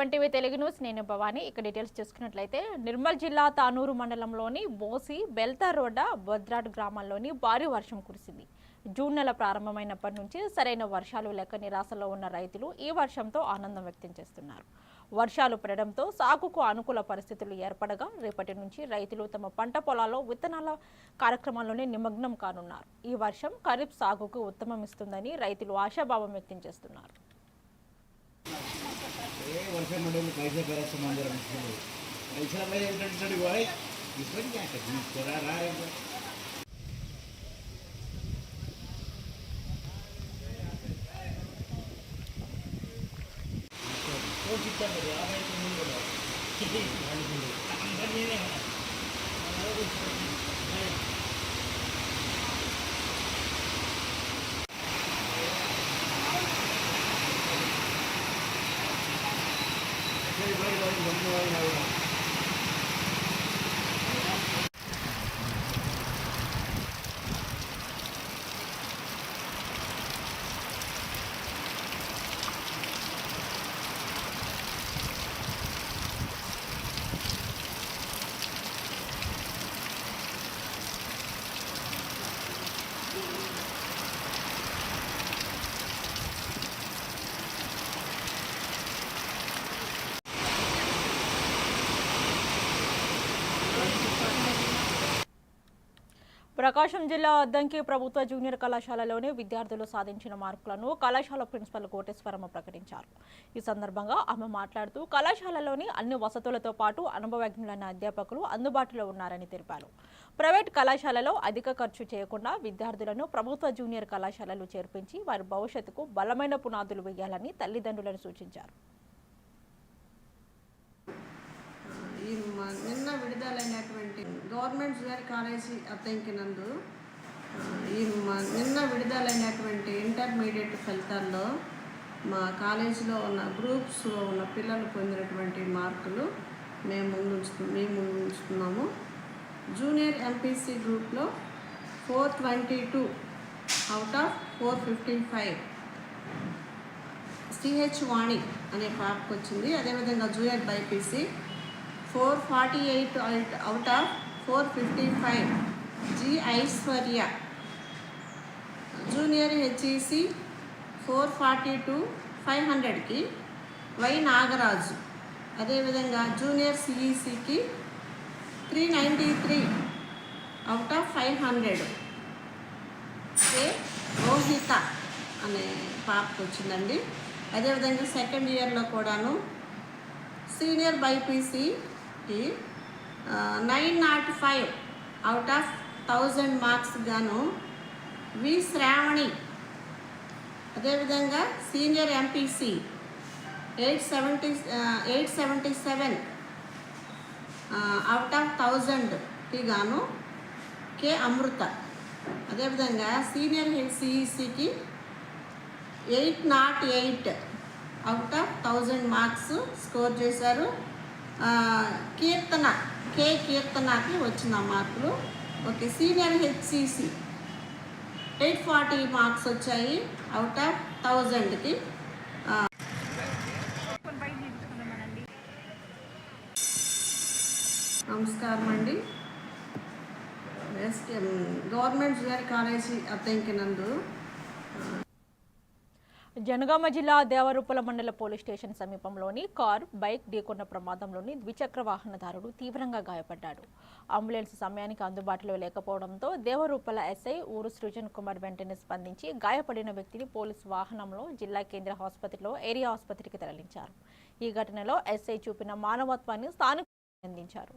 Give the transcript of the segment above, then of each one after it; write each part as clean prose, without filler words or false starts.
A1 TV Telugu news నేను భవాని ఇక details చూసుకున్నట్లయితే నిర్మల్ జిల్లా తానూరు మండలంలోని బోసి బెల్తా రోడ్డ బద్రాడ్ గ్రామాల్లోని భారీ వర్షం కురిసింది. జూన్ నెల ప్రారంభమైనప్పటి నుంచి సరైన వర్షాలు లేక నిరాశలో ఉన్న రైతులు ఈ వర్షంతో ఆనందం వ్యక్తం చేస్తున్నారు. వర్షాలు పడడంతో సాగుకు అనుకూల పరిస్థితులు ఏర్పడగా రేపటి నుంచి రైతులు తమ పంట పొలాల్లో విత్తనాల కార్యక్రమాల్లోనే నిమగ్నం కానున్నారు. ఈ వర్షం ఖరీఫ్ సాగుకు ఉత్తమం ఇస్తుందని రైతులు ఆశాభావం వ్యక్తం చేస్తున్నారు. वर्षा मंडल में कैसे करा समांतर ऐसा भाई इंटरनेट भाई इसमें क्या करना करा रहा है वो चिंता कर रहा है तो नहीं बोला कितनी अंदर नहीं है ప్రకాశం జిల్లా అద్దంకి ప్రభుత్వ జూనియర్ కళాశాలలోని విద్యార్థులు సాధించిన మార్కులను కళాశాల ప్రిన్సిపల్ కోటేశ్వరమ్మ ప్రకటించారు. ఈ సందర్భంగా ఆమె మాట్లాడుతూ కళాశాలలోని అన్ని వసతులతో పాటు అనుభవజ్ఞులైన అధ్యాపకులు అందుబాటులో ఉన్నారని తెలిపారు. ప్రైవేట్ కళాశాలలో అధిక ఖర్చు చేయకుండా విద్యార్థులను ప్రభుత్వ జూనియర్ కళాశాలలు చేర్పించి వారి భవిష్యత్తుకు బలమైన పునాదులు వేయాలని తల్లిదండ్రులను సూచించారు. నిన్న విడుదలైనటువంటి గవర్నమెంట్ జూనియర్ కాలేజీ అద్దంకి నందు నిన్న విడుదలైనటువంటి ఇంటర్మీడియట్ ఫలితాల్లో మా కాలేజీలో ఉన్న గ్రూప్స్లో ఉన్న పిల్లలు పొందినటువంటి మార్కులు మేము ముందు ఉంచుతున్నాము. జూనియర్ ఎంపీసీ గ్రూప్లో 422 అవుట్ ఆఫ్ 455 సిహెచ్ వాణి అనే పాపకు వచ్చింది. అదేవిధంగా junior BiPC 448 out of 455 G Aishwarya. Junior HEC 442 500కి వై నాగరాజు. అదేవిధంగా జూనియర్ సిఈసికి 393 అవుట్ ఆఫ్ 500 ఏ రోహిత అనే పాపకు వచ్చిందండి. అదేవిధంగా సెకండ్ ఇయర్లో కూడాను senior BiPC 905 out of 1000 marks గాను వి శ్రావణి. అదేవిధంగా సీనియర్ ఎంపీసీ 877 అవుట్ ఆఫ్ 1000కి గాను కే అమృత. అదేవిధంగా సీనియర్ సిఈసికి 808 అవుట్ ఆఫ్ 1000 మార్క్స్ స్కోర్ చేశారు. కీర్తన కే కీర్తనకి వచ్చిన మార్కులు. ఓకే, సీనియర్ హెచ్సిసి 840 మార్క్స్ వచ్చాయి అవుట్ ఆఫ్ 1000కి. నమస్కారం అండి. గవర్నమెంట్ జూనియర్ కాలేజీ అద్దంకి నందు జనగామ జిల్లా దేవరూపల మండల పోలీస్ స్టేషన్ సమీపంలోని కార్ బైక్ ఢీకొన్న ప్రమాదంలోని ద్విచక్ర వాహనదారుడు తీవ్రంగా గాయపడ్డాడు. అంబులెన్స్ సమయానికి అందుబాటులో లేకపోవడంతో దేవరూపల ఎస్ఐ ఊరు సృజన్ కుమార్ వెంటనే స్పందించి గాయపడిన వ్యక్తిని పోలీసు వాహనంలో జిల్లా కేంద్ర ఆసుపత్రిలో ఏరియా ఆసుపత్రికి తరలించారు. ఈ ఘటనలో ఎస్ఐ చూపిన మానవత్వాన్ని స్థానికులు అభినందించారు.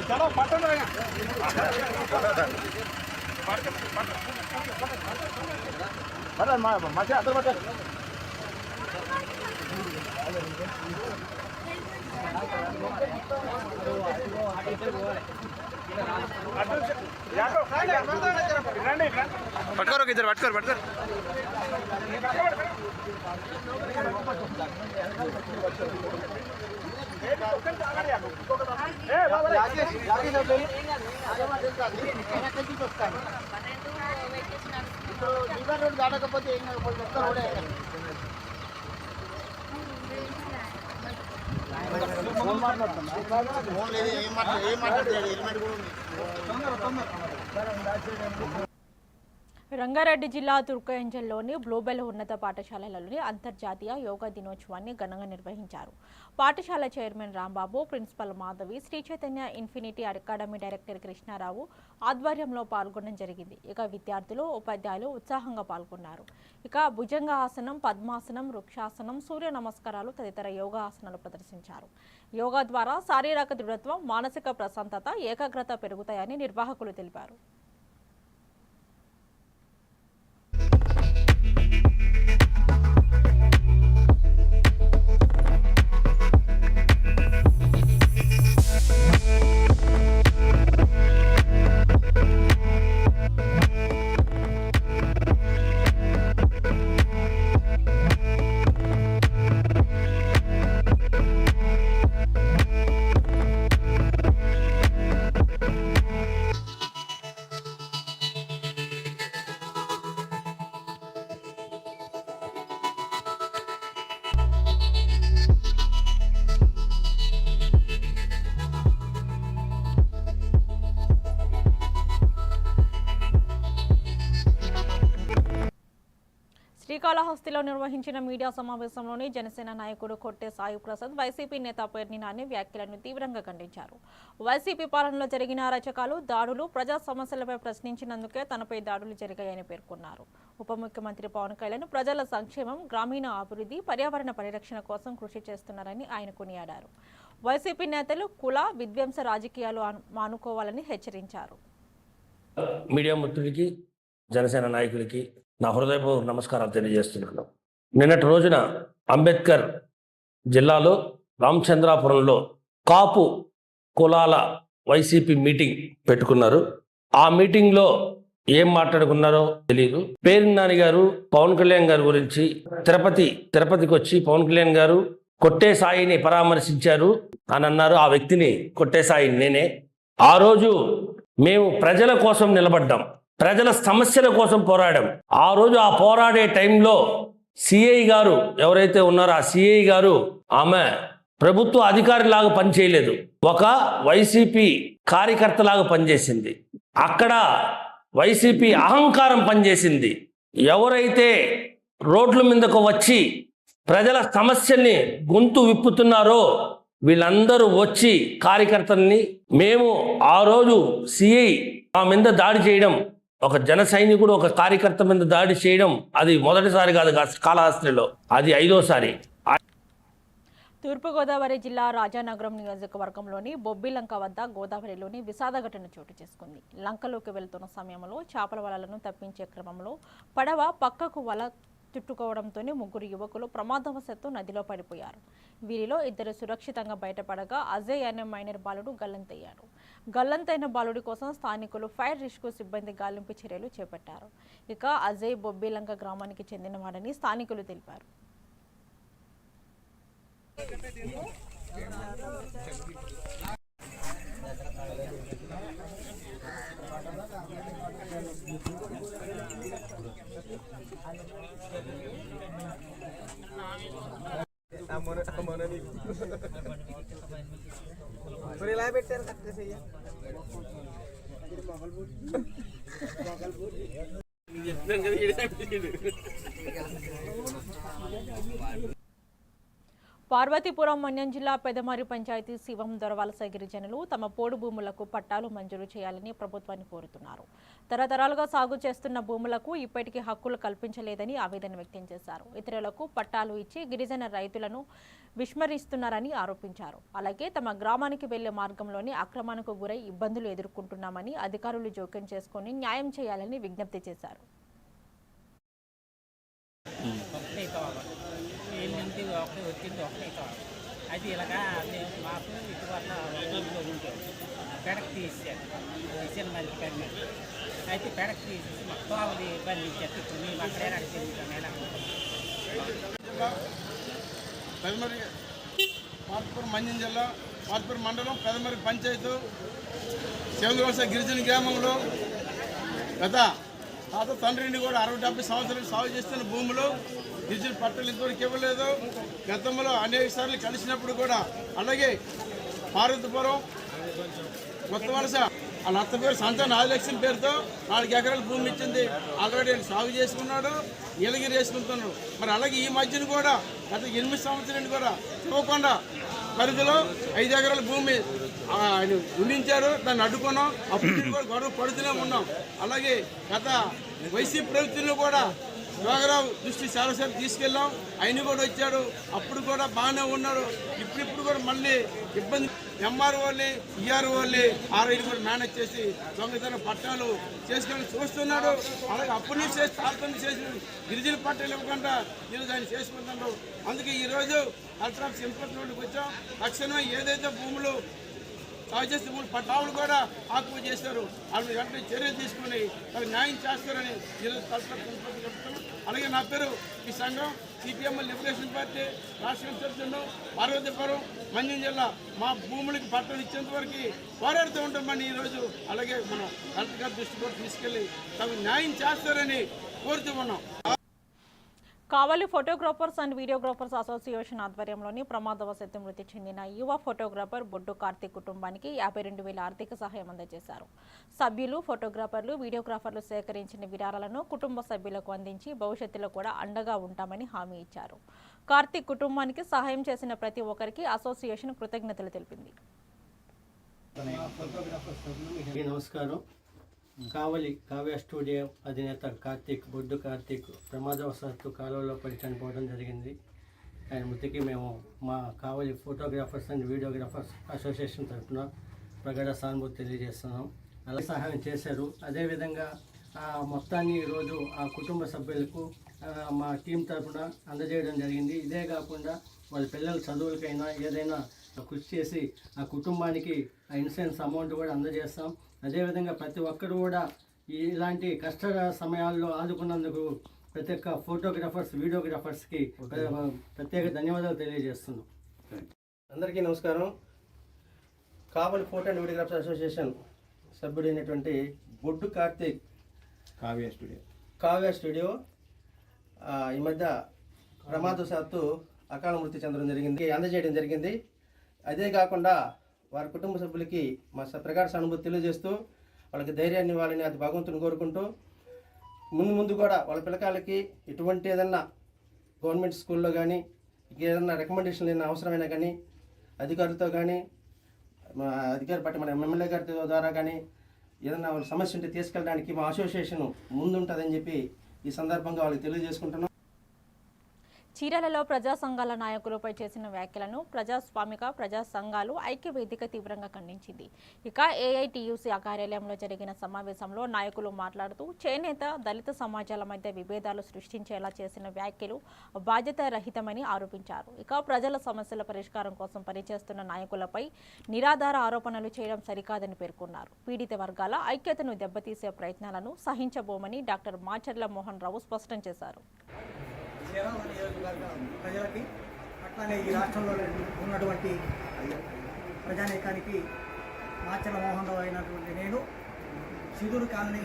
चलो पटन मजा अदर बटन पटकर इधर पटकर पटकर राजेश రోడ్ దాటకపోతే ఏం కాకపోతే రంగారెడ్డి జిల్లా తుర్కయంజల్లోని బ్లూబెల్ ఉన్నత పాఠశాలలోని అంతర్జాతీయ యోగా దినోత్సవాన్ని ఘనంగా నిర్వహించారు. పాఠశాల chairman Rambabu, principal Madhavi, Sri Chaitanya infinity academy director Krishna Rao ఆధ్వర్యంలో పాల్గొనడం జరిగింది. ఇక విద్యార్థులు, ఉపాధ్యాయులు ఉత్సాహంగా పాల్గొన్నారు. ఇక భుజంగాసనం, పద్మాసనం, వృక్షాసనం, సూర్య నమస్కారాలు తదితర యోగా ఆసనాలు ప్రదర్శించారు. యోగా ద్వారా శారీరక దృఢత్వం, మానసిక ప్రశాంతత, ఏకాగ్రత పెరుగుతాయని నిర్వాహకులు తెలిపారు. శ్రీకాళహస్తిలో నిర్వహించిన మీడియా సమావేశంలోని జనసేన నాయకుడు కొట్టే సాయి ప్రసాద్ వైసీపీ నేత పేర్ని నాని వ్యాఖ్యలను తీవ్రంగా ఖండించారు. వైసీపీ పాలనలో జరిగిన అరాచకాలు, దాడులు, ప్రజా సమస్యలపై ప్రశ్నించినందుకే తనపై దాడులు జరిగాయని పేర్కొన్నారు. ఉప ముఖ్యమంత్రి పవన్ కళ్యాణ్ ప్రజల సంక్షేమం, గ్రామీణ అభివృద్ధి, పర్యావరణ పరిరక్షణ కోసం కృషి చేస్తున్నారని ఆయన కొనియాడారు. వైసీపీ నేతలు కుల విధ్వంస రాజకీయాలు మానుకోవాలని హెచ్చరించారు. మీడియా మిత్రులకి, జనసేన నాయకులకి నా హృదయపూర్వక నమస్కారాలు తెలియజేస్తున్నాను. నిన్నటి రోజున అంబేద్కర్ జిల్లాలో రామచంద్రాపురంలో కాపు కులాల వైసీపీ మీటింగ్ పెట్టుకున్నారు. ఆ మీటింగ్లో ఏం మాట్లాడుకున్నారో తెలియదు. పేర్ని నాని గారు పవన్ కళ్యాణ్ గారి గురించి తిరుపతికి వచ్చి పవన్ కళ్యాణ్ గారు కొట్టే సాయిని పరామర్శించారు అని అన్నారు. ఆ వ్యక్తిని కొట్టే సాయిని నేనే. ఆ రోజు మేము ప్రజల కోసం నిలబడ్డాం, ప్రజల సమస్యల కోసం పోరాడాం. ఆ రోజు ఆ పోరాడే టైంలో సిఐ గారు ఎవరైతే ఉన్నారో ఆ సిఐ గారు ఆమె ప్రభుత్వ అధికారిలాగా పనిచేయలేదు, ఒక వైసీపీ కార్యకర్తలాగా పనిచేసింది. అక్కడ వైసీపీ అహంకారం పనిచేసింది. ఎవరైతే రోడ్ల మీదకు వచ్చి ప్రజల సమస్యల్ని గొంతు విప్పుతున్నారో వీళ్ళందరూ వచ్చి కార్యకర్తల్ని, మేము ఆ రోజు సిఐ మా మీద దాడి చేయడం, ఒక జన సైనికుడు ఒక కార్యకర్త మీద దాడి చేయడం అది మొదటిసారి కాదు కాళహస్తిలో, అది 5వసారి. తూర్పుగోదావరి జిల్లా రాజానగరం నియోజకవర్గంలోని బొబ్బిలంక వద్ద గోదావరిలోని విషాద ఘటన చోటు చేసుకుంది. లంకలోకి వెళ్తున్న సమయంలో చేపల వలలను తప్పించే క్రమంలో పడవ పక్కకు వల చుట్టుకోవడంతో 3 యువకులు ప్రమాదవశాత్తు నదిలో పడిపోయారు. వీరిలో 2 సురక్షితంగా బయటపడగా అజయ్ అనే మైనర్ బాలుడు గల్లంతయ్యాడు. గల్లంతైన బాలుడి కోసం స్థానికులు ఫైర్ రెస్క్యూ సిబ్బంది గాలింపు చర్యలు చేపట్టారు. ఇక అజయ్ బొబ్బిలంక గ్రామానికి చెందినవాడని స్థానికులు తెలిపారు. ఇలా పెట్టారు పార్వతీపురం మన్యం జిల్లా పెదమరి పంచాయతీ శివం దొరవలస గిరిజనులు తమ పోడు భూములకు పట్టాలు మంజూరు చేయాలని ప్రభుత్వాన్ని కోరుతున్నారు. తరతరాలుగా సాగు చేస్తున్న భూములకు ఇప్పటికీ హక్కులు కల్పించలేదని ఆవేదన వ్యక్తం చేశారు. ఇతరులకు పట్టాలు ఇచ్చి గిరిజన రైతులను విస్మరిస్తున్నారని ఆరోపించారు. అలాగే తమ గ్రామానికి వెళ్లే మార్గంలోని అక్రమానికి గురై ఇబ్బందులు ఎదుర్కొంటున్నామని అధికారులు జోక్యం చేసుకుని న్యాయం చేయాలని విజ్ఞప్తి చేశారు. వచ్చింది అది ఇలాగా మాకు ఇటువల్ల పెడక్ తీసాను మళ్ళీ కన్నా అయితే పెడక్ తీసేసి మొత్తం అది ఇబ్బంది ఇచ్చారు. ఇప్పుడు మేము అక్కడే పెదమరి పార్వతీపురం మన్యం జిల్లా పార్వతీపురం మండలం పెదమరి పంచాయతీ సేంద్రవలస గిరిజన గ్రామంలో గత తాత తండ్రిని కూడా 60-70 సంవత్సరాలు సాగు చేస్తున్న భూములు గిరిజన పట్టాలు ఇంతవరకు ఇవ్వలేదు. గతంలో అనేక సార్లు కలిసినప్పుడు కూడా అలాగే పార్వతీపురం కొత్త వలస వాళ్ళ అత్త పేరు సంతాన ఆదిలక్ష్మి పేరుతో 4 ఎకరాల భూమి ఇచ్చింది. ఆల్రెడీ సాగు చేసుకున్నాడు, నీలగిరి వేసుకుంటున్నాడు. మరి అలాగే ఈ మధ్యన కూడా గత 8 సంవత్సరాలు కూడా ఇవ్వకుండా పరిధిలో 5 ఎకరాల భూమి ఆయన ఉండించారు. దాన్ని అడ్డుకున్నాం. అప్పుడు కూడా గొడవ పడుతూనే ఉన్నాం. అలాగే గత వైసీపీ ప్రభుత్వంలో కూడా యోగరావు దృష్టి చాలాసార్లు తీసుకెళ్ళాం. ఆయన కూడా వచ్చాడు. అప్పుడు కూడా బాగానే ఉన్నాడు. ఇప్పుడు కూడా మళ్ళీ ఇబ్బంది ఎంఆర్ఓని ఈఆర్ఓని ఆర్ఐని కూడా మేనేజ్ చేసి దొంగతనం పట్టాలు చేసుకొని చూస్తున్నాడు. అలాగే అప్పటి నుంచి చేసి తాళతో చేసి గిరిజన పట్టాలు ఇవ్వకుండా ఈరోజు ఆయన చేసుకుంటున్నాడు. అందుకే ఈరోజు కలెక్టర్ ఆఫీస్ ఎంపర్మెంట్కి వచ్చాం. తక్షణమే ఏదైతే భూములు సాగు చేస్తే పట్టాలు కూడా ఆక్యుపై చేశారు. వాళ్ళని వెంటనే చర్యలు తీసుకుని వాళ్ళకి న్యాయం చేస్తారని ఈరోజు కలెక్టర్ చెప్తాను. అలాగే నా పేరు ఈ సంఘం సిపిఎం లిబరేషన్ పార్టీ రాష్ట్ర సభ్యులు పార్వతీపురం మంజం జిల్లా మా భూములకి పట్టాలు ఇచ్చేంత వరకు పోరాడుతూ ఉంటామని ఈరోజు అలాగే మనం కలెక్టర్ గారి దృష్టి కూడా తీసుకెళ్ళి తమకు న్యాయం చేస్తారని కోరుతూ ఉన్నాం. కావలి ఫోటోగ్రాఫర్స్ అండ్ వీడియోగ్రాఫర్స్ అసోసియేషన్ ఆధ్వర్యంలోని ప్రమాదవశాత్తు మృతి చెందిన యువ ఫోటోగ్రాఫర్ బొడ్డు కార్తీక్ కుటుంబానికి 52,000 ఆర్థిక సహాయం అందజేశారు. సభ్యులు, ఫోటోగ్రాఫర్లు, వీడియోగ్రాఫర్లు సేకరించిన విరాళాలను కుటుంబ సభ్యులకు అందించి భవిష్యత్తులో కూడా అండగా ఉంటామని హామీ ఇచ్చారు. కార్తీక్ కుటుంబానికి సహాయం చేసిన ప్రతి ఒక్కరికి అసోసియేషన్ కృతజ్ఞతలు తెలిపింది. నమస్కారం. కావలి కావ్య స్టూడియో అధినేత బొడ్డు కార్తీక్ ప్రమాదవశాత్తు కాలువలో పడి చనిపోవడం జరిగింది. ఆయన మృతికి మేము మా కావలి ఫోటోగ్రాఫర్స్ అండ్ వీడియోగ్రాఫర్స్ అసోసియేషన్ తరఫున ప్రగాఢ సానుభూతి తెలియజేస్తున్నాం. అలా సహాయం చేశారు. అదేవిధంగా మొత్తాన్ని ఈరోజు ఆ కుటుంబ సభ్యులకు మా టీం తరఫున అందజేయడం జరిగింది. ఇదే కాకుండా వాళ్ళ పిల్లల చదువులకైనా ఏదైనా కృషి చేసి ఆ కుటుంబానికి ఆ ఇన్సూరెన్స్ అమౌంట్ కూడా అందజేస్తాం. అదేవిధంగా ప్రతి ఒక్కరు కూడా ఇలాంటి కష్ట సమయాల్లో ఆదుకున్నందుకు ప్రతి ఒక్క ఫోటోగ్రాఫర్స్, వీడియోగ్రాఫర్స్కి ప్రత్యేక ధన్యవాదాలు తెలియజేస్తున్నాం. అందరికీ నమస్కారం. Kavali photo and videographers association సభ్యుడైనటువంటి బొడ్డు కార్తీక్ కావ్య స్టూడియో ఈ మధ్య ప్రమాదవశాత్తు అకాల మృతి చెందడం జరిగింది, అందజేయడం జరిగింది. అదే కాకుండా వారి కుటుంబ సభ్యులకి మా ప్రగాఢ సానుభూతి తెలియజేస్తూ వాళ్ళకి ధైర్యాన్ని ఇవ్వాలని అది భగవంతుని కోరుకుంటూ ముందు కూడా వాళ్ళ పిల్లకాయలకి ఎటువంటి ఏదన్నా గవర్నమెంట్ స్కూల్లో కానీ ఏదన్నా రికమెండేషన్ ఏదైనా అవసరమైనా కానీ అధికారులతో కానీ మా అధికారి పట్టి మన ఎమ్మెల్యే గారి ద్వారా కానీ ఏదన్నా వాళ్ళ సమస్య ఉంటే తీసుకెళ్ళడానికి మా అసోసియేషన్ ముందుంటుందని చెప్పి ఈ సందర్భంగా వాళ్ళకి తెలియజేసుకుంటున్నాం. చీరాలలో ప్రజా సంఘాల నాయకులపై చేసిన వ్యాఖ్యలను ప్రజాస్వామిక ప్రజా సంఘాలు ఐక్యవేదిక తీవ్రంగా ఖండించింది. ఇక ఏఐటియుసి కార్యాలయంలో జరిగిన సమావేశంలో నాయకులు మాట్లాడుతూ చేనేత, దళిత సమాజాల మధ్య విభేదాలు సృష్టించేలా చేసిన వ్యాఖ్యలు బాధ్యతారహితమని ఆరోపించారు. ఇక ప్రజల సమస్యల పరిష్కారం కోసం పనిచేస్తున్న నాయకులపై నిరాధార ఆరోపణలు చేయడం సరికాదని పేర్కొన్నారు. పీడిత వర్గాల ఐక్యతను దెబ్బతీసే ప్రయత్నాలను సహించబోమని డాక్టర్ మాచర్ల మోహన్ రావు స్పష్టం చేశారు. నియోజకవర్గ ప్రజలకి అట్లానే ఈ రాష్ట్రంలో ఉన్నటువంటి ప్రజానీకానికి మాచర్ల మోహన్ రావు అయినటువంటి నేను సిదూరు కాలనీ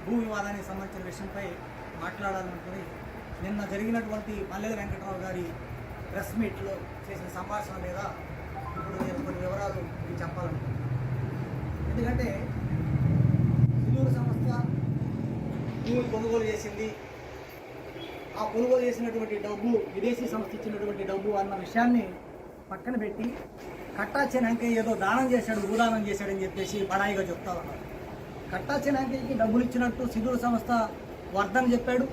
భూ వివాదానికి సంబంధించిన విషయంపై మాట్లాడాలనుకుని నిన్న జరిగినటువంటి మల్లెల వెంకటరావు గారి ప్రెస్ మీట్లో చేసిన సంభాషణ మీద ఇప్పుడు నేను కొన్ని వివరాలు మీకు చెప్పాలనుకుంటున్నాను. ఎందుకంటే సిదూరు సంస్థ భూమి కొనుగోలు చేసింది, ఆ కొనుగోలు చేసినటువంటి డబ్బు విదేశీ సంస్థ ఇచ్చినటువంటి డబ్బు అన్న విషయాన్ని పక్కన పెట్టి కట్టాచెనాంకే ఏదో దానం చేశాడు, భూదానం చేశాడని చెప్పేసి బడాయిగా చెప్తా ఉన్నారు. కట్టాచెనాంకేకి డబ్బులు ఇచ్చినట్టు సిదూరు సంస్థ వర్ధన్ చెప్పాడు.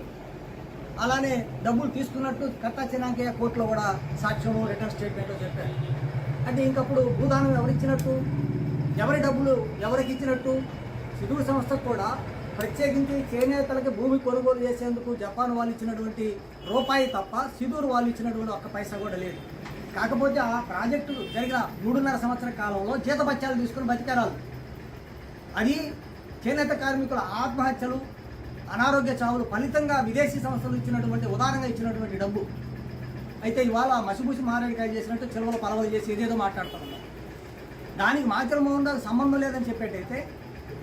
అలానే డబ్బులు తీసుకున్నట్టు కట్టాచెనాంకే కోర్టులో కూడా సాక్ష్యము రిటర్న్ స్టేట్మెంట్లో చెప్పాడు. అంటే ఇంకప్పుడు భూదానం ఎవరిచ్చినట్టు, ఎవరి డబ్బులు ఎవరికి ఇచ్చినట్టు? సిదూరు సంస్థకు కూడా ప్రత్యేకించి చేనేతలకి భూమి కొనుగోలు చేసేందుకు జపాన్ వాళ్ళు ఇచ్చినటువంటి రూపాయి తప్ప సిదూరు వాళ్ళు ఇచ్చినటువంటి ఒక్క పైసా కూడా లేదు. కాకపోతే ఆ ప్రాజెక్టు జరిగిన 3.5 సంవత్సర కాలంలో జీతబత్యాలు తీసుకుని బతికారాలు. అది చేనేత కార్మికుల ఆత్మహత్యలు, అనారోగ్య చావులు ఫలితంగా విదేశీ సంస్థలు ఇచ్చినటువంటి ఉదారంగా ఇచ్చినటువంటి డబ్బు. అయితే ఇవాళ మసిబూసి మారేడుకాయ చేసినట్టు చిలువలు పలవలు చేసి ఏదేదో మాట్లాడుతున్నారు. దానికి మాచల మోహన్ రావు సంబంధం లేదని చెప్పేటైతే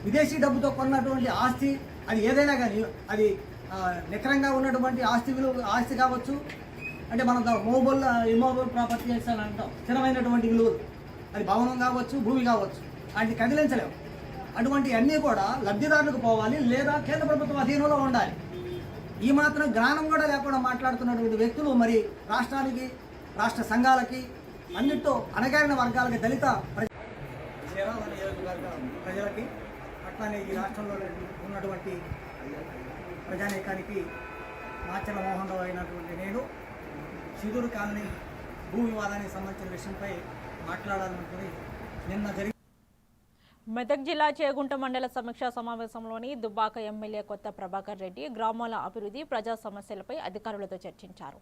విదేశీ డబ్బుతో కొన్నటువంటి ఆస్తి అది ఏదైనా కానీ అది నికరంగా ఉన్నటువంటి ఆస్తి కావచ్చు, అంటే మనం ఇమోబుల్ ప్రాపర్టీస్ అని అంటాం, స్థిరమైనటువంటి విలువలు, అది భవనం కావచ్చు, భూమి కావచ్చు, వాటిని కదిలించలేము. అటువంటి అన్నీ కూడా లబ్ధిదారులకు పోవాలి, లేదా కేంద్ర ప్రభుత్వం అధీనంలో ఉండాలి. ఈ మాత్రం జ్ఞానం కూడా లేకుండా మాట్లాడుతున్నటువంటి వ్యక్తులు మరి రాష్ట్రానికి, రాష్ట్ర సంఘాలకి, అన్నిటితో అణగారిన వర్గాలకి, దళిత నియోజకవర్గ ప్రజలకి, అట్లానే ఈ రాష్ట్రంలో ఉన్నటువంటి ప్రజానీకానికి మాచల మోహన్ రావు అయినటువంటి నేను సిదూరు కాలనీ భూ వివాదానికి సంబంధించిన విషయంపై మాట్లాడాలనుకుని నిన్న జరిగిన మెదక్ జిల్లా చేగుంట మండల సమీక్షా సమావేశంలోని దుబ్బాక ఎమ్మెల్యే కొత్త ప్రభాకర్ రెడ్డి గ్రామాల అభివృద్ధి, ప్రజా సమస్యలపై అధికారులతో చర్చించారు.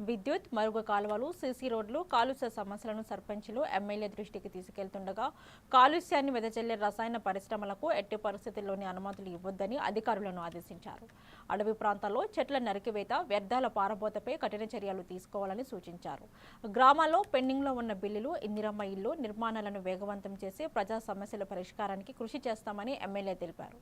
విద్యుత్, మరుగు కాలువలు, సీసీ రోడ్లు, కాలుష్య సమస్యలను సర్పంచులు ఎమ్మెల్యే దృష్టికి తీసుకెళ్తుండగా కాలుష్యాన్ని వెదజల్లే రసాయన పరిశ్రమలకు ఎట్టి పరిస్థితుల్లోని అనుమతులు ఇవ్వొద్దని అధికారులను ఆదేశించారు. అడవి ప్రాంతాల్లో చెట్ల నరికివేత, వ్యర్థాల పారబోతపై కఠిన చర్యలు తీసుకోవాలని సూచించారు. గ్రామాల్లో పెండింగ్లో ఉన్న బిల్లులు, ఇందిరమ్మ ఇల్లు నిర్మాణాలను వేగవంతం చేసి ప్రజా సమస్యల పరిష్కారానికి కృషి చేస్తామని ఎమ్మెల్యే తెలిపారు.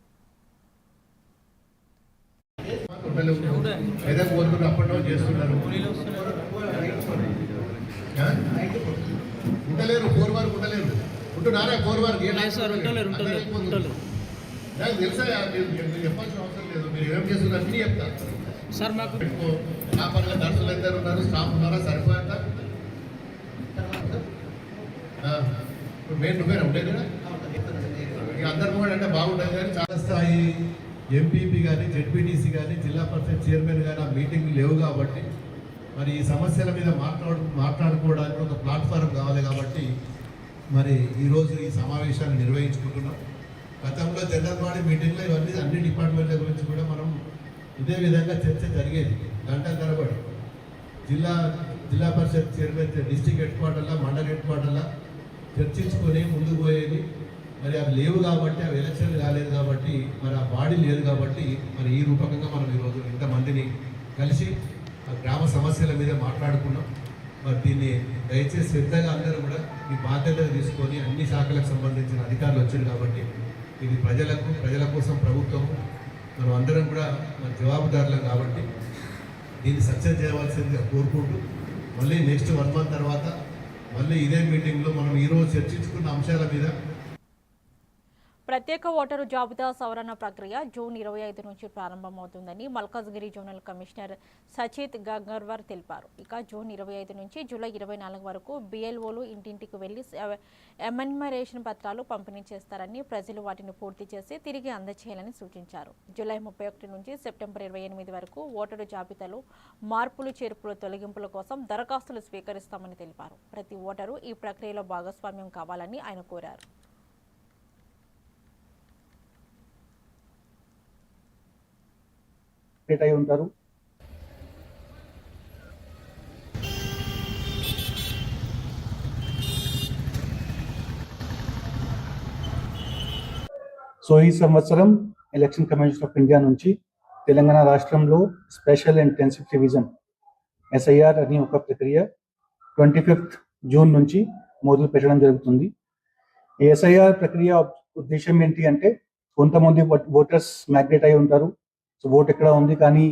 నాకు తెలుసా, మీరు చెప్పాల్సిన అవసరం లేదు. మీరు ఏం చేస్తున్నారు అన్నీ చెప్తారు సార్. మాకు నా పనుల నర్సులు ఎందరు ఉన్నారు, స్టాఫ్ ఉన్నారా, సరిపోయిందా? ఇప్పుడు మెయిన్ నువ్వేనా ఉండేది కదా, ఇక అందరు కూడా అంటే బాగుంటుంది. కానీ చాలా స్థాయి ఎంపీపీ కానీ, జెడ్పీటీసీ కానీ, జిల్లా పరిషత్ చైర్మన్ కానీ ఆ మీటింగ్లు లేవు కాబట్టి మరి ఈ సమస్యల మీద మాట్లాడుకోవడానికి ఒక ప్లాట్ఫారం కావాలి కాబట్టి మరి ఈరోజు ఈ సమావేశాన్ని నిర్వహించుకుంటున్నాం. గతంలో జనరల్ బాడీ మీటింగ్లో ఇవన్నీ అన్ని డిపార్ట్మెంట్ల గురించి కూడా మనం ఇదే విధంగా చర్చ జరిగేది. గంటల తరబడి జిల్లా పరిషత్ చైర్మన్ డిస్ట్రిక్ట్ హెడ్ క్వార్టర్లా, మండల హెడ్ క్వార్టర్లా చర్చించుకొని ముందుకు పోయేది. మరి అవి లేవు కాబట్టి, అవి ఎలక్షన్లు కాలేదు కాబట్టి, మరి ఆ బాడీ లేదు కాబట్టి మరి ఈ రూపకంగా మనం ఈరోజు ఇంతమందిని కలిసి ఆ గ్రామ సమస్యల మీద మాట్లాడుకున్నాం. మరి దీన్ని దయచేసి శ్రద్ధగా అందరూ కూడా ఈ బాధ్యతలు తీసుకొని అన్ని శాఖలకు సంబంధించిన అధికారులు వచ్చారు కాబట్టి ఇది ప్రజల కోసం ప్రభుత్వం మనం అందరం కూడా మన జవాబుదారులం కాబట్టి దీన్ని సక్సెస్ చేయవలసిందిగా కోరుకుంటూ మళ్ళీ నెక్స్ట్ 1 month తర్వాత మళ్ళీ ఇదే మీటింగ్లో మనం ఈరోజు చర్చించుకున్న అంశాల మీద ప్రత్యేక ఓటరు జాబితా సవరణ ప్రక్రియ జూన్ 25 నుంచి ప్రారంభమవుతుందని మల్కాజ్గిరి జోనల్ కమిషనర్ సచిత్ గంగర్వర్ తెలిపారు. ఇక జూన్ 25 నుంచి జూలై 24 వరకు BLOలు ఇంటింటికి వెళ్లి ఎమన్మరేషన్ పత్రాలు పంపిణీ చేస్తారని, ప్రజలు వాటిని పూర్తి చేసి తిరిగి అందజేయాలని సూచించారు. జూలై 31 నుంచి సెప్టెంబర్ 28 వరకు ఓటరు జాబితాలో మార్పులు, చేర్పులు, తొలగింపుల కోసం దరఖాస్తులు స్వీకరిస్తామని తెలిపారు. ప్రతి ఓటరు ఈ ప్రక్రియలో భాగస్వామ్యం కావాలని ఆయన కోరారు. అయి ఉంటారు. సో ఈ సంవత్సరం ఎలక్షన్ కమిషన్ ఆఫ్ ఇండియా నుంచి తెలంగాణ రాష్ట్రంలో స్పెషల్ ఇంటెన్సివ్ రివిజన్ SIR అనే ఒక ప్రక్రియ 25th జూన్ నుంచి మొదలు పెట్టడం జరుగుతుంది. ఈ SIR ప్రక్రియ ఉద్దేశం ఏంటి అంటే, కొంతమంది ఓటర్స్ మైగ్రేట్ అయి ఉంటారు. సో ఓటు ఎక్కడ ఉంది కానీ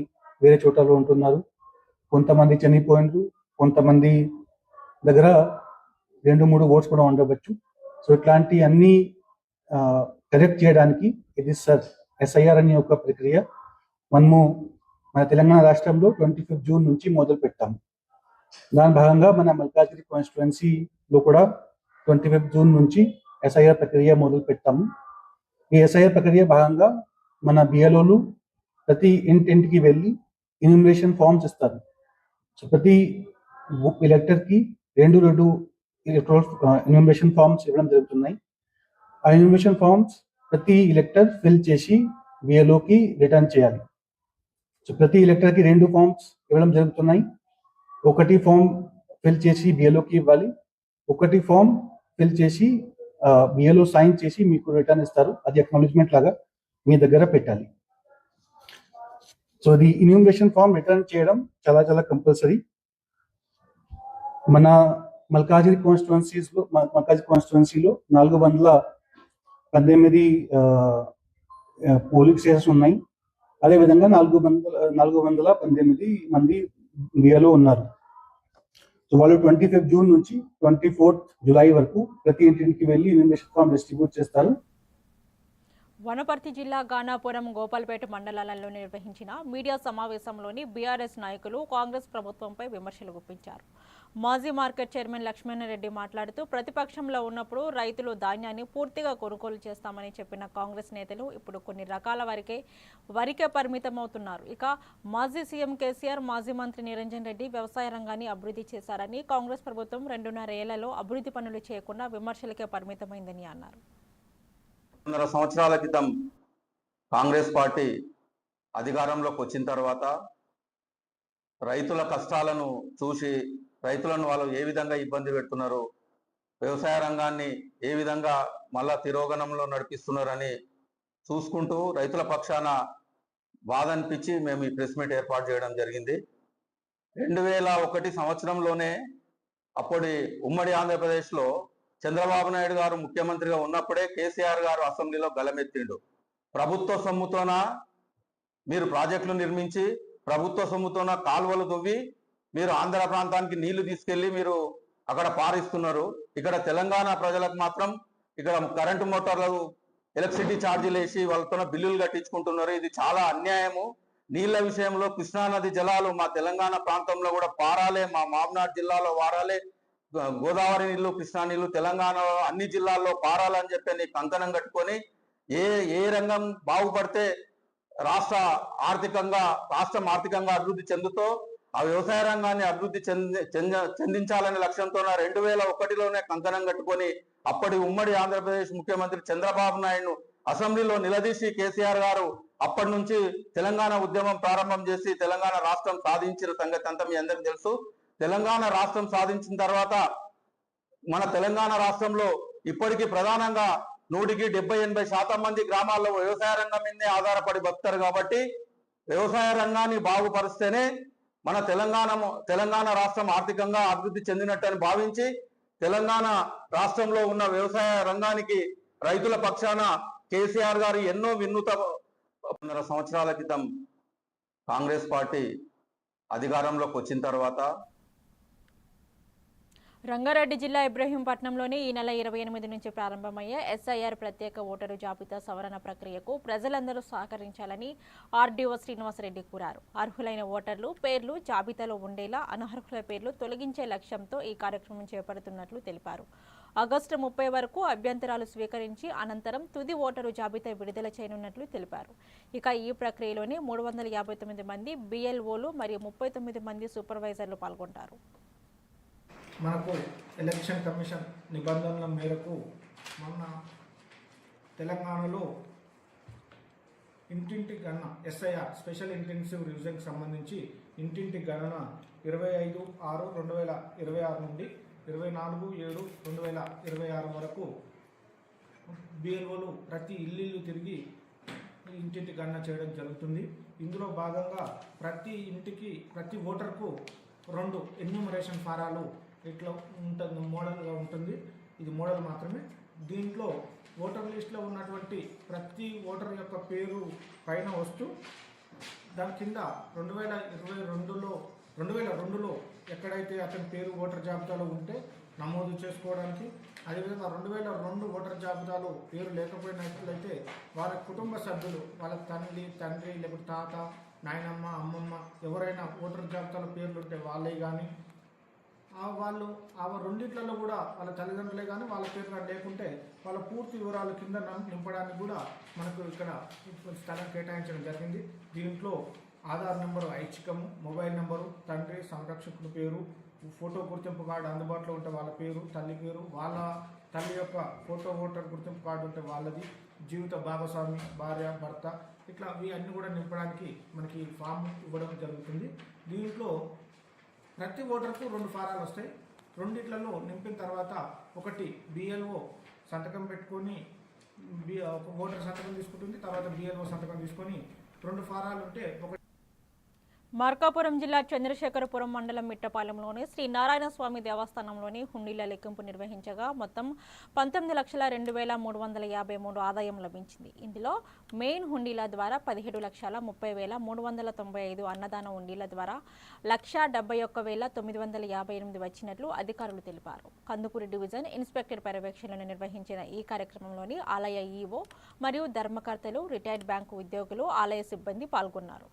వేరే చోటలో ఉంటున్నారు. కొంతమంది చనిపోయినారు, కొంతమంది దగ్గర 2-3 ఓట్స్ కూడా ఉండవచ్చు. సో ఇట్లాంటి అన్ని కరెక్ట్ చేయడానికి ఇది SIR అనే ఒక ప్రక్రియ మనము మన తెలంగాణ రాష్ట్రంలో 25th జూన్ నుంచి మొదలు పెట్టాము. దాని భాగంగా మన మల్కాజ్గిరి కాన్స్టిట్యుయెన్సీలో కూడా 25th జూన్ నుంచి SIR ప్రక్రియ మొదలు పెట్టాము. ఈ SIR ప్రక్రియ భాగంగా మన BLOలు ప్రతి ఇంటికి వెళ్ళి ఇన్యూమరేషన్ ఫామ్స్ ఇస్తారు. సో ప్రతి ఎలక్టర్కి 2 ఎలక్టరల్ ఇన్యూమరేషన్ ఫామ్స్ ఇవ్వడం జరుగుతున్నాయి. ఆ ఇన్యూమరేషన్ ఫామ్స్ ప్రతి ఎలక్టర్ ఫిల్ చేసి BLOకి రిటర్న్ చేయాలి. సో ప్రతి ఎలక్టర్కి 2 ఫామ్స్ ఇవ్వడం జరుగుతున్నాయి. ఒకటి ఫామ్ ఫిల్ చేసి BLOకి ఇవ్వాలి, ఒకటి ఫామ్ ఫిల్ చేసి BLO సైన్ చేసి మీకు రిటర్న్ ఇస్తారు. అది అక్నాలెడ్జ్మెంట్ లాగా మీ దగ్గర పెట్టాలి. So the enumeration form return చేయడం చాలా కంపల్సరీ. మన మల్కాజిగిరి కాన్స్టిట్యున్సీలో 418 పోలింగ్ స్టేషన్స్ ఉన్నాయి. అదేవిధంగా 418 మంది బిఎల్ఓ ఉన్నారు. సో వాళ్ళు 25 జూన్ నుంచి 24 జూలై వరకు ప్రతి ఇంటికి వెళ్ళి ఇన్విటేషన్ ఫామ్ డిస్ట్రిబ్యూట్ చేస్తారు. వనపర్తి జిల్లా గానాపురం, గోపాల్పేట మండలాలలో నిర్వహించిన మీడియా సమావేశంలోని బీఆర్ఎస్ నాయకులు కాంగ్రెస్ ప్రభుత్వంపై విమర్శలు గుప్పించారు. మాజీ మార్కెట్ చైర్మన్ లక్ష్మణరెడ్డి మాట్లాడుతూ ప్రతిపక్షంలో ఉన్నప్పుడు రైతులు ధాన్యాన్ని పూర్తిగా కొనుగోలు చేస్తామని చెప్పిన కాంగ్రెస్ నేతలు ఇప్పుడు కొన్ని రకాల వరికే పరిమితమవుతున్నారు. ఇక మాజీ సీఎం కేసీఆర్, మాజీ మంత్రి నిరంజన్ రెడ్డి వ్యవసాయ రంగాన్ని అభివృద్ధి చేశారని, కాంగ్రెస్ ప్రభుత్వం 2.5 ఏళ్లలో అభివృద్ధి పనులు చేయకుండా విమర్శలకే పరిమితమైందని అన్నారు. 1.5 సంవత్సరాల క్రితం కాంగ్రెస్ పార్టీ అధికారంలోకి వచ్చిన తర్వాత రైతుల కష్టాలను చూసి రైతులను వాళ్ళు ఏ విధంగా ఇబ్బంది పెడుతున్నారు, వ్యవసాయ రంగాన్ని ఏ విధంగా మళ్ళా తిరోగమనంలో నడిపిస్తున్నారని చూసుకుంటూ రైతుల పక్షాన బాధ అనిపించి మేము ఈ ప్రెస్ మీట్ ఏర్పాటు చేయడం జరిగింది. 2001 సంవత్సరంలోనే అప్పటి ఉమ్మడి ఆంధ్రప్రదేశ్లో చంద్రబాబు నాయుడు గారు ముఖ్యమంత్రిగా ఉన్నప్పుడే కేసీఆర్ గారు అసెంబ్లీలో గలమెత్తిండు. ప్రభుత్వ సొమ్ముతోన మీరు ప్రాజెక్టులు నిర్మించి, ప్రభుత్వ సొమ్ముతోన కాలువలు దువ్వి మీరు ఆంధ్ర ప్రాంతానికి నీళ్లు తీసుకెళ్లి మీరు అక్కడ పారిస్తున్నారు. ఇక్కడ తెలంగాణ ప్రజలకు మాత్రం ఇక్కడ కరెంటు మోటార్లు ఎలక్ట్రిసిటీ ఛార్జీలు వేసి వాళ్ళతో బిల్లులు కట్టించుకుంటున్నారు. ఇది చాలా అన్యాయము. నీళ్ల విషయంలో కృష్ణానది జలాలు మా తెలంగాణ ప్రాంతంలో కూడా పారాలే, మా మామనాడు జిల్లాలో వారాలే, గోదావరి నీళ్లు, కృష్ణా నీళ్లు తెలంగాణలో అన్ని జిల్లాల్లో పారాలని చెప్పి నీ కంకణం కట్టుకొని ఏ రంగం బాగుపడితే రాష్ట్రం ఆర్థికంగా అభివృద్ధి చెందుతో ఆ వ్యవసాయ రంగాన్ని అభివృద్ధి చెందించాలనే లక్ష్యంతో 2001లోనే కంకణం కట్టుకొని అప్పటి ఉమ్మడి ఆంధ్రప్రదేశ్ ముఖ్యమంత్రి చంద్రబాబు నాయుడు అసెంబ్లీలో నిలదీసి కేసీఆర్ గారు అప్పటి నుంచి తెలంగాణ ఉద్యమం ప్రారంభం చేసి తెలంగాణ రాష్ట్రం సాధించిన సంగతి అంతా మీ అందరికీ తెలుసు. తెలంగాణ రాష్ట్రం సాధించిన తర్వాత మన తెలంగాణ రాష్ట్రంలో ఇప్పటికీ ప్రధానంగా 100-70-80% మంది గ్రామాల్లో వ్యవసాయ రంగం మీదే ఆధారపడి బతుకుతారు. కాబట్టి వ్యవసాయ రంగాన్ని బాగుపరిస్తేనే మన తెలంగాణ రాష్ట్రం ఆర్థికంగా అభివృద్ధి చెందినట్టని భావించి తెలంగాణ రాష్ట్రంలో ఉన్న వ్యవసాయ రంగానికి రైతుల పక్షాన కేసీఆర్ గారు ఎన్నో వినూత్న 1.5 సంవత్సరాల క్రితం కాంగ్రెస్ పార్టీ అధికారంలోకి వచ్చిన తర్వాత రంగారెడ్డి జిల్లా ఇబ్రహీంపట్నంలోని ఈ నెల 28 నుంచి ప్రారంభమయ్యే ఎస్ఐఆర్ ప్రత్యేక ఓటరు జాబితా సవరణ ప్రక్రియకు ప్రజలందరూ సహకరించాలని ఆర్డీఓ శ్రీనివాసరెడ్డి కోరారు. అర్హులైన ఓటర్లు పేర్లు జాబితాలో ఉండేలా అనర్హుల పేర్లు తొలగించే లక్ష్యంతో ఈ కార్యక్రమం చేపడుతున్నట్లు తెలిపారు. ఆగస్టు 30 వరకు అభ్యంతరాలు స్వీకరించి అనంతరం తుది ఓటరు జాబితా విడుదల చేయనున్నట్లు తెలిపారు. ఇక ఈ ప్రక్రియలోనే 359 మంది బిఎల్ఓలు మరియు 39 మంది సూపర్వైజర్లు పాల్గొంటారు. మనకు ఎలక్షన్ కమిషన్ నిబంధనల మేరకు మొన్న తెలంగాణలో ఇంటింటి గణన ఎస్ఐఆర్ స్పెషల్ ఇంటెన్సివ్ రివిజన్కి సంబంధించి ఇంటింటి గణన 25/6/2026 నుండి 24/7/2026 వరకు బిఎల్ఓలు ప్రతి ఇల్లు తిరిగి ఇంటింటి గణన చేయడం జరుగుతుంది. ఇందులో భాగంగా ప్రతి ఇంటికి ప్రతి ఓటర్కు 2 ఎన్యూమరేషన్ ఫారాలు ఇట్లా ఉంటుంది, మోడల్గా ఉంటుంది. ఇది మోడల్ మాత్రమే. దీంట్లో ఓటర్ లిస్టులో ఉన్నటువంటి ప్రతి ఓటర్ యొక్క పేరు పైన వస్తూ దాని కింద 2002లో ఎక్కడైతే అతని పేరు ఓటర్ జాబితాలో ఉంటే నమోదు చేసుకోవడానికి, అదేవిధంగా 2002 ఓటర్ జాబితాలో పేరు లేకపోయినట్లయితే వాళ్ళ కుటుంబ సభ్యులు, వాళ్ళ తండ్రి లేకపోతే తాత, నాయనమ్మ, అమ్మమ్మ ఎవరైనా ఓటర్ జాబితాలో పేర్లు ఉంటే వాళ్ళే కానీ వాళ్ళు ఆ రెండిట్లలో కూడా వాళ్ళ తల్లిదండ్రులే కానీ వాళ్ళ పేరు కానీ లేకుంటే వాళ్ళ పూర్తి వివరాలు కింద నింపడానికి కూడా మనకు ఇక్కడ స్థలం కేటాయించడం జరిగింది. దీంట్లో ఆధార్ నెంబరు, ఐచ్ఛికము, మొబైల్ నెంబరు, తండ్రి సంరక్షకుడి పేరు, ఫోటో గుర్తింపు కార్డు అందుబాటులో ఉంటే వాళ్ళ పేరు, తల్లి పేరు, వాళ్ళ తల్లి యొక్క ఫోటో ఓటర్ గుర్తింపు కార్డు ఉంటే వాళ్ళది, జీవిత భాగస్వామి, భార్య, భర్త, ఇట్లా ఇవి అన్నీ కూడా నింపడానికి మనకి ఫామ్ ఇవ్వడం జరుగుతుంది. దీంట్లో ప్రతి ఓటర్కు 2 ఫారాలు వస్తాయి. రెండిట్లలో నింపిన తర్వాత ఒకటి బిఎల్ఓ సంతకం పెట్టుకొని ఒక ఓటర్ సంతకం తీసుకుంటుంది, తర్వాత బిఎల్ఓ సంతకం తీసుకొని 2 ఫారాలు ఉంటే మార్కాపురం జిల్లా చంద్రశేఖరపురం మండలం మిట్టపాలెంలోని శ్రీ నారాయణ స్వామి దేవస్థానంలోని హుండీల లెక్కింపు నిర్వహించగా మొత్తం 19,02,353 ఆదాయం లభించింది. ఇందులో మెయిన్ హుండీల ద్వారా 17,30,395, అన్నదాన హుండీల ద్వారా 1,71,958 వచ్చినట్లు అధికారులు తెలిపారు. కందుకూరు డివిజన్ ఇన్స్పెక్టర్ పర్యవేక్షణను నిర్వహించిన ఈ కార్యక్రమంలోని ఆలయ ఈవో మరియు ధర్మకర్తలు, రిటైర్డ్ బ్యాంకు ఉద్యోగులు, ఆలయ సిబ్బంది పాల్గొన్నారు.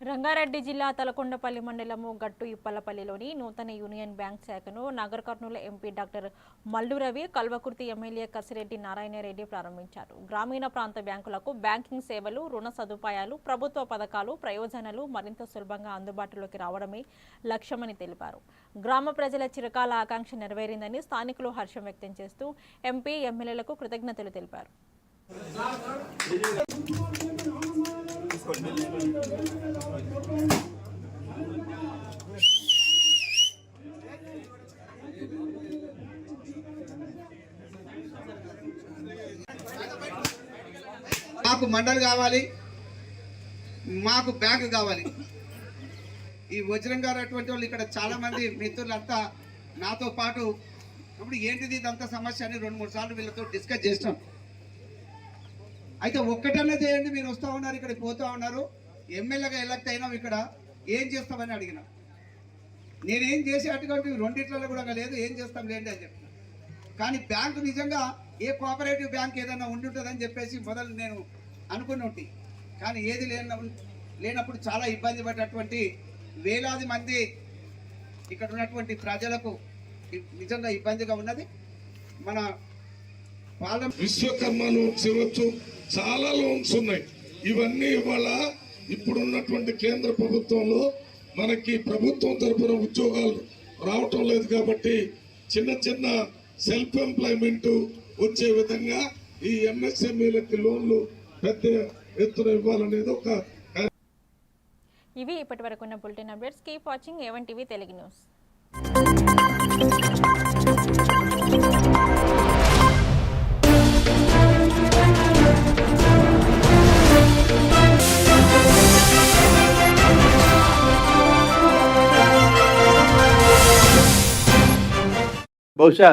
రంగారెడ్డి జిల్లా తలకొండపల్లి మండలము గట్టు ఇప్పలపల్లిలోని నూతన యూనియన్ బ్యాంక్ శాఖను Nagarkurnool MP doctor Mallu Ravi, Kalwakurthy MLA Kasireddy Narayana Reddy ప్రారంభించారు. గ్రామీణ ప్రాంత బ్యాంకులకు బ్యాంకింగ్ సేవలు, రుణ సదుపాయాలు, ప్రభుత్వ పథకాలు, ప్రయోజనాలు మరింత సులభంగా అందుబాటులోకి రావడమే లక్ష్యమని తెలిపారు. గ్రామ ప్రజల చిరకాల ఆకాంక్ష నెరవేరిందని స్థానికులు హర్షం వ్యక్తం చేస్తూ ఎంపీ, ఎమ్మెల్యేలకు కృతజ్ఞతలు తెలిపారు. మాకు మండలి కావాలి, మాకు బ్యాంకు కావాలి. ఈ వజ్రం గారు అటువంటి వాళ్ళు ఇక్కడ చాలా మంది మిత్రులంతా నాతో పాటు ఇప్పుడు ఏంటిది ఇదంతా సమస్య అని 2-3 సార్లు వీళ్ళతో డిస్కస్ చేస్తాం. అయితే ఒక్కటన్నా చేయండి, మీరు వస్తూ ఉన్నారు, ఇక్కడ పోతూ ఉన్నారు, ఎమ్మెల్యేగా ఎలక్ట్ అయినాం, ఇక్కడ ఏం చేస్తామని అడిగిన. నేనేం చేసేటువంటి రెండిట్లలో కూడా లేదు, ఏం చేస్తాం లేండి అని చెప్తాను. కానీ బ్యాంకు నిజంగా ఏ కోఆపరేటివ్ బ్యాంక్ ఏదైనా ఉంటుందని చెప్పేసి మొదలు నేను అనుకుని ఉంటే, కానీ ఏది లేనప్పుడు చాలా ఇబ్బంది పడ్డటువంటి వేలాది మంది ఇక్కడ ఉన్నటువంటి ప్రజలకు నిజంగా ఇబ్బందిగా ఉన్నది. మన విశ్వకర్మ లోన్స్ ఇవ్వచ్చు, చాలా లోన్స్ ఉన్నాయి. ఇవన్నీ ఇవాళ ఇప్పుడున్నటువంటి కేంద్ర ప్రభుత్వంలో మనకి ప్రభుత్వం తరఫున ఉద్యోగాలు రావటం లేదు కాబట్టి చిన్న చిన్న సెల్ఫ్ ఎంప్లాయ్మెంట్ వచ్చే విధంగా ఈ ఎంఎస్ఎంఈలకి లోన్లు పెద్ద ఎత్తున ఇవ్వాలనేది ఒక. ఇవి ఇప్పటివరకు ఉన్న bulletin updates. Keep watching A1 TV Telugu news. బహుశా